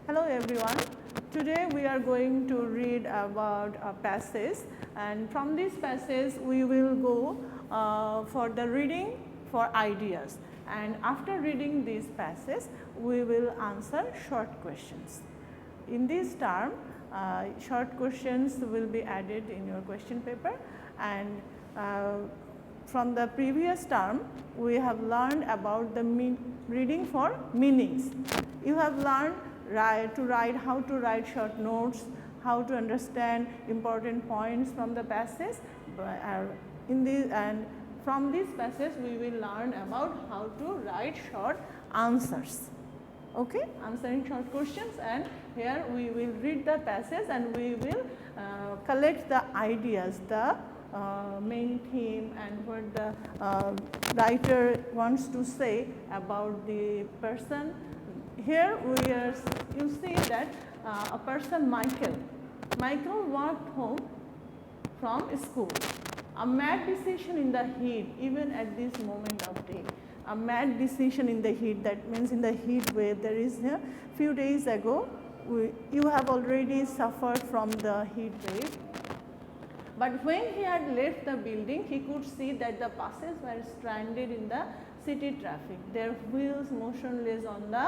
Hello everyone. Today we are going to read about a passage, and from this passage we will go for the reading for ideas, and after reading this passage we will answer short questions. In this term, short questions will be added in your question paper, and from the previous term we have learned about the reading for meanings. You have learned how to write short notes, how to understand important points from the passage. And from this passage we will learn about how to write short answers. Okay, answering short questions, and here we will read the passage and we will collect the ideas, the main theme, and what the writer wants to say about the person. Here you see that a person Michael walked home from school. A mad decision in the heat, even at this moment of day. A mad decision in the heat, that means in the heat wave. There is a few days ago you have already suffered from the heat wave. But when he had left the building, he could see that the buses were stranded in the city traffic, their wheels motionless on the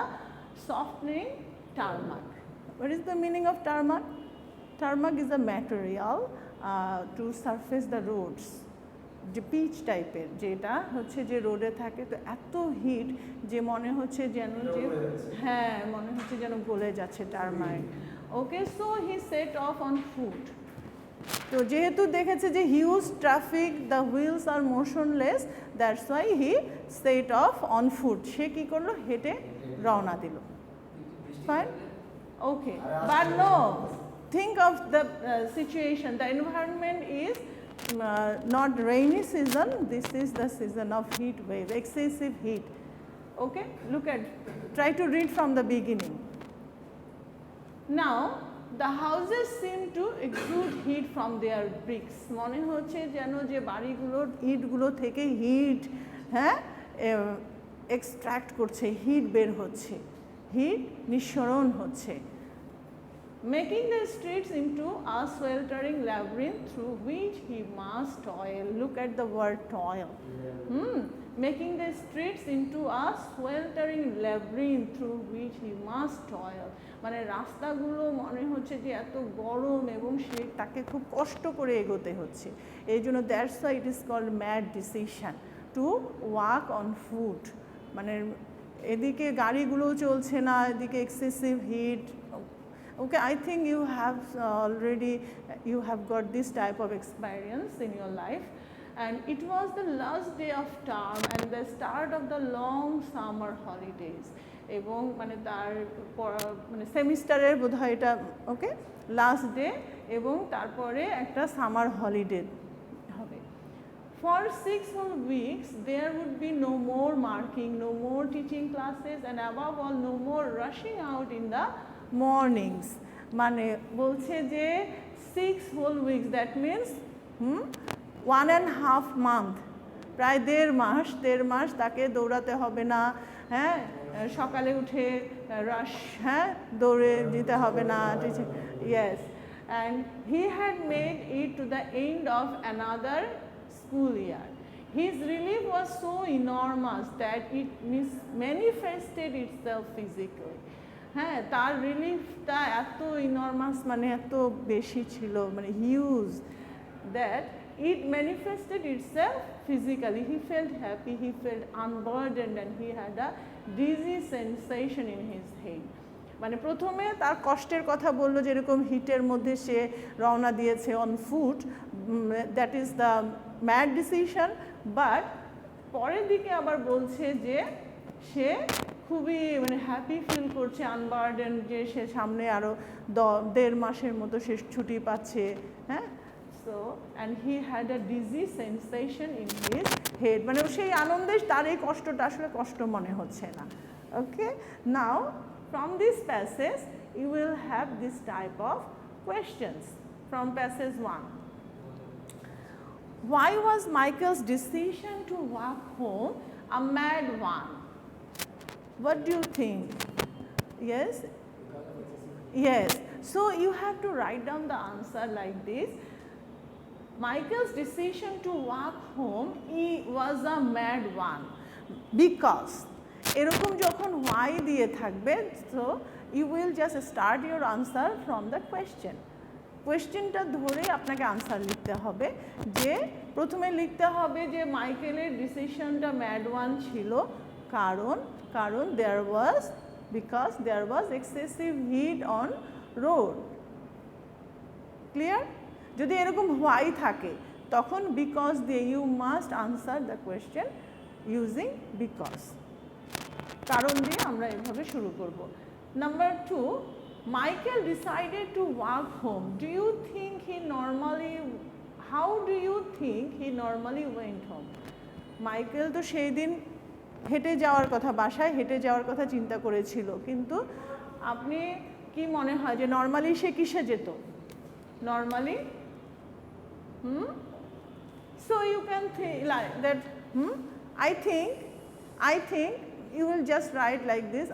softening tarmac. What is the meaning of tarmac? Tarmac is a material to surface the roads. যে pitch টাইপের, যেটা হচ্ছে যে রোডে থাকে, তো এত hit যে মনে হচ্ছে যেন যে মনে হচ্ছে যেন গলে যাচ্ছে tarmac. Okay, so he set off on foot. তো যেহেতু দেখেছে যে huge traffic, the wheels are motionless, that's why he set off on foot. সে কী করলো? হেঁটে রওনা দিল। Fine, okay, but no, think of the situation. The environment is not rainy season, this is the season of heat wave, excessive heat. Okay, look at, try to read from the beginning. Now the houses seem to exude heat from their bricks. মনে হচ্ছে যেন যে বাড়িগুলোর ইটগুলো থেকে hit extract করছে, hit বের হচ্ছে, hit নিঃসরণ হচ্ছে। Making the streets into a sweltering labyrinth through which he must toil. Look at the word toil. Making the streets into a sweltering labyrinth through which he must toil. মানে রাস্তাগুলো মনে হচ্ছে যে এত গরম এবং সে তাকে খুব কষ্ট করে এগোতে হচ্ছে। এই জন্য that's why it is called mad decision to walk on foot. মানে এদিকে গাড়িগুলোও চলছে না, এদিকে excessive heat. Okay, I think you have got this type of experience in your life, and it was the last day of term and the start of the long summer holidays. এবং মানে তার মানে সেমিস্টারের বোধহয় এটা okay last day, এবং তারপরে একটা সামার হলিডে হবে। For 6 whole weeks there would be no more marking, no more teaching classes, and above all no more rushing out in the mornings. মানে বলছে যে 6 whole weeks, that means 1.5 month, প্রায় দেড় মাস তাকে দৌড়াতে হবে না, সকালে উঠে রাশ দৌড়ে দিতে হবে না। Yes, and he had made it to the end of another school year. His relief was so enormous that it manifested itself physically. তার রিলিফটা এত ইনর্মাস, মানে এত বেশি ছিল, মানে huge, that it manifested itself physically. He felt happy, he felt unburdened, and he had a dizzy sensation in his head. মানে প্রথমে তার কষ্টের কথা বললো, যেরকম হিটের মধ্যে সে রওনা দিয়েছে on foot, that is the mad decision. But পরের দিকে আবার বলছে যে সে খুবই মানে হ্যাপি ফিল করছে, আনবার্ডেন, যে সে সামনে আরও দেড় মাসের মতো সে ছুটি পাচ্ছে। So and he had a dizzy sensation in his head, মানে সেই আনন্দে তার এই কষ্টটা আসলে কষ্ট মনে হচ্ছে না। Okay, now from this passage you will have this type of questions from passage 1. Why was Michael's decision to walk home a mad one? What do you think? Yes, Yes, so you have to write down the answer like this. Michael's decision to walk home was a mad one because এরকম যখন why দিয়ে থাকবে, so you will just start your answer from the question. কোয়েশ্চেনটা ধরেই আপনাকে answer লিখতে হবে, যে প্রথমে লিখতে হবে যে মাইকেলের ডিসিশনটা ম্যাড ওয়ান ছিল কারণ because there was excessive heat on road. Clear? যদি এরকম why থাকে তখন because দিয়ে you must answer the question using because. কারণ দিয়ে আমরা এভাবে শুরু করব। Number 2, Michael decided to walk home. How do you think he normally went home? Michael তো সেই দিন হেঁটে যাওয়ার কথা, বাসায় হেঁটে যাওয়ার কথা চিন্তা করেছিল, কিন্তু আপনি কি মনে হয় যে নর্মালি সে কিসে যেত? Normally so you can think like that. I think you will just write like this.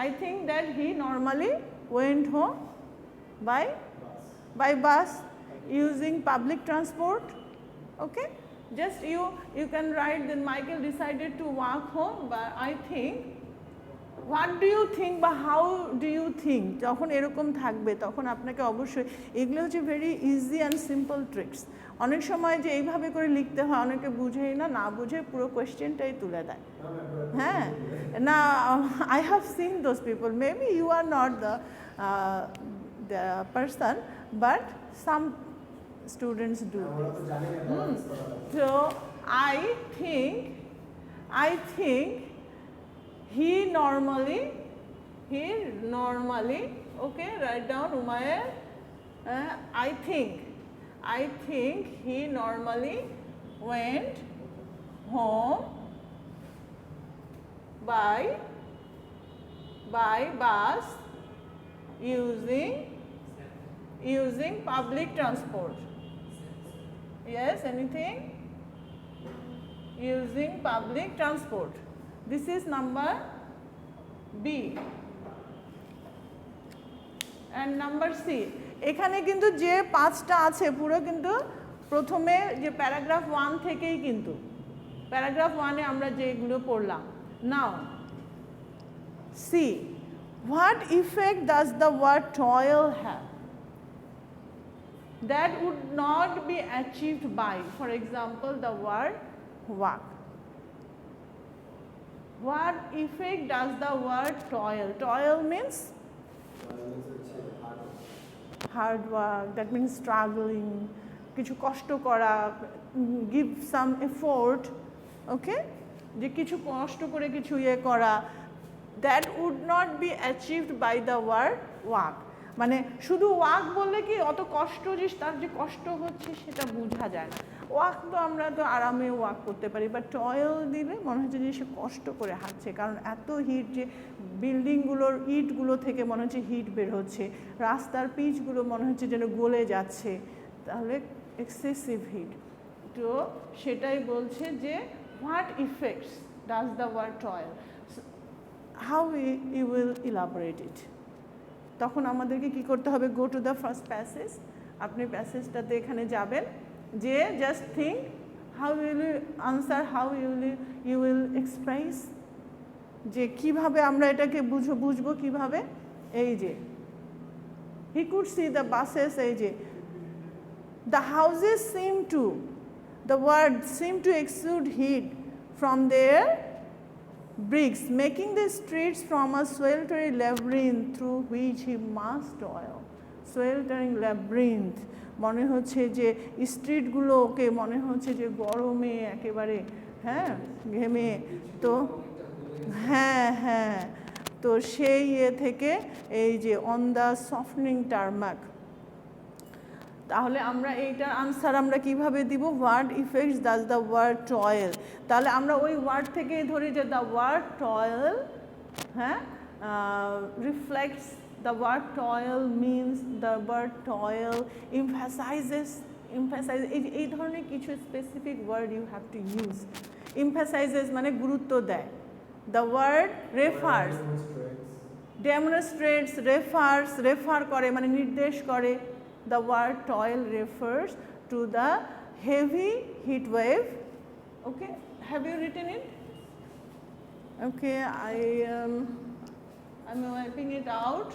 I think that he normally went home by bus using public transport. Okay, just you can write that Michael decided to walk home, but I think, what do you think বা how do you think, যখন এরকম থাকবে তখন আপনাকে অবশ্যই, এগুলো হচ্ছে very easy and simple tricks. অনেক সময় যে এইভাবে করে লিখতে হয়, অনেকে বুঝেই না বুঝে পুরো কোয়েশ্চেনটাই তুলে দেয়। হ্যাঁ, না, I have seen those people. Maybe you are not the person, but some students do this. So I think he normally, okay, write down Umayr. I think he normally went home by bus using public transport. Yes, anything? Using public transport. This is number B. And number C. এখানে কিন্তু যে 5টা আছে পুরো কিন্তু প্রথমে যে paragraph 1 থেকেই, কিন্তু প্যারাগ্রাফ 1 এ আমরা যেগুলো পড়লাম। Now, C. What effect does the word toil have that would not be achieved by, for example, the word work? What effect does the word toil? Toil means hard work, that means struggling, কিছু কষ্ট করা, give some effort, okay, যে কিছু কষ্ট করে কিছু ইয়ে করা, that would not be achieved by the word work. মানে শুধু ওয়াক বললে কি অত কষ্ট, যে তার যে কষ্ট হচ্ছে সেটা বোঝা যায় না। ওয়াক তো আমরা তো আরামে ওয়াক করতে পারি, বাট টয়েল দিলে মনে হচ্ছে যে সে কষ্ট করে হাঁটছে, কারণ এত হিট, যে বিল্ডিংগুলোর ইটগুলো থেকে মনে হচ্ছে হিট বের হচ্ছে, রাস্তার পিচগুলো মনে হচ্ছে যেন গলে যাচ্ছে, তাহলে এক্সেসিভ হিট। তো সেটাই বলছে যে what effects does the word toil, how you will elaborate it. তখন আমাদেরকে কি করতে হবে? Go to the first passage. আপনি প্যাসেজটাতে এখানে যাবেন, যে just think how will you answer, how you will express, যে কিভাবে আমরা এটাকে বুঝবো কিভাবে। এই যে he could see the buses, এই যে the houses the word seem to exude heat from their bricks, making the streets from a sweltering labyrinth through which he must toil. Sweltering labyrinth মনে হচ্ছে যে স্ট্রিটগুলোকে মনে হচ্ছে যে গরমে একেবারে, হ্যাঁ, ঘেমে, তো হ্যাঁ, তো সেই থেকে এই যে অন দ্য সফটনিং টারমাক। তাহলে আমরা এইটার আনসার আমরা কিভাবে দিব? What effects does the word toil. তাহলে আমরা ওই ওয়ার্ড থেকেই ধরি যে দ্য ওয়ার্ড টয়েল, হ্যাঁ, reflects, the word toil means, the word toil emphasizes, এই ধরনের কিছু specific word you have to use. emphasizes মানে গুরুত্ব দেয়, the word refers, demonstrates, refers, refer করে মানে নির্দেশ করে, the word toil refers to the heavy heat wave. Okay, have you written it? Okay, I'm wiping it out.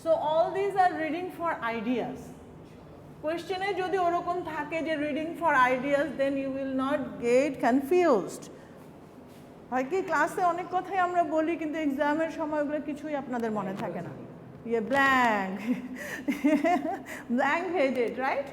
So all these are reading for ideas. Question এ যদি ওরকম থাকে যে reading for ideas, then you will not get confused. হয় কি ক্লাসে অনেক কথাই আমরা বলি কিন্তু এক্সামের সময় ওগুলো কিছুই আপনাদের মনে থাকে না, ব্ল্যাঙ্ক ব্ল্যাঙ্ক হেডেড, রাইট?